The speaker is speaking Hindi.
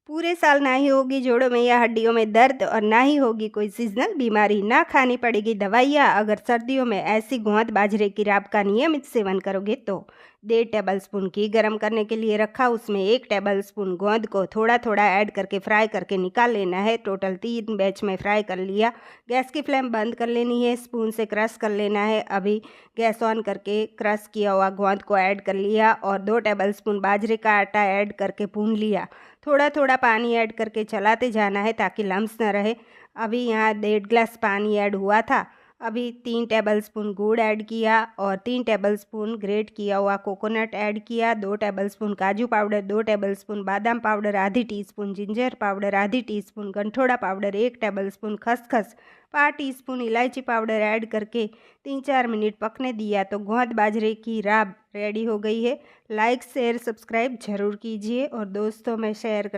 पूरे साल ना ही होगी जोड़ों में या हड्डियों में दर्द और ना ही होगी कोई सीजनल बीमारी, ना खानी पड़ेगी दवाइयाँ अगर सर्दियों में ऐसी गोंद बाजरे की राब का नियमित सेवन करोगे तो। 1.5 टेबल स्पून घी गर्म करने के लिए रखा, उसमें 1 टेबल स्पून गोंद को थोड़ा थोड़ा ऐड करके फ्राई करके निकाल लेना है। टोटल 3 बैच में फ्राई कर लिया। गैस की फ्लेम बंद कर लेनी है, स्पून से क्रश कर लेना है। अभी गैस ऑन करके क्रश किया हुआ गोंद को ऐड कर लिया और 2 टेबल स्पून बाजरे का आटा ऐड करके भून लिया। थोड़ा थोड़ा पानी ऐड करके चलाते जाना है ताकि लम्स न रहे। अभी यहाँ 1.5 ग्लास पानी ऐड हुआ था। अभी 3 टेबल स्पून गुड़ ऐड किया और 3 टेबल स्पून ग्रेट किया हुआ कोकोनट ऐड किया। 2 टेबल स्पून काजू पाउडर, 2 टेबल स्पून बादाम पाउडर, आधी टीस्पून जिंजर पाउडर, आधी टीस्पून गंठोड़ा पाउडर, 1 टेबल स्पून खसखस, 1/4 टीस्पून इलायची पाउडर ऐड करके 3-4 मिनट पकने दिया तो गोंद बाजरे की राब रेडी हो गई है। लाइक शेयर सब्सक्राइब ज़रूर कीजिए और दोस्तों में शेयर कर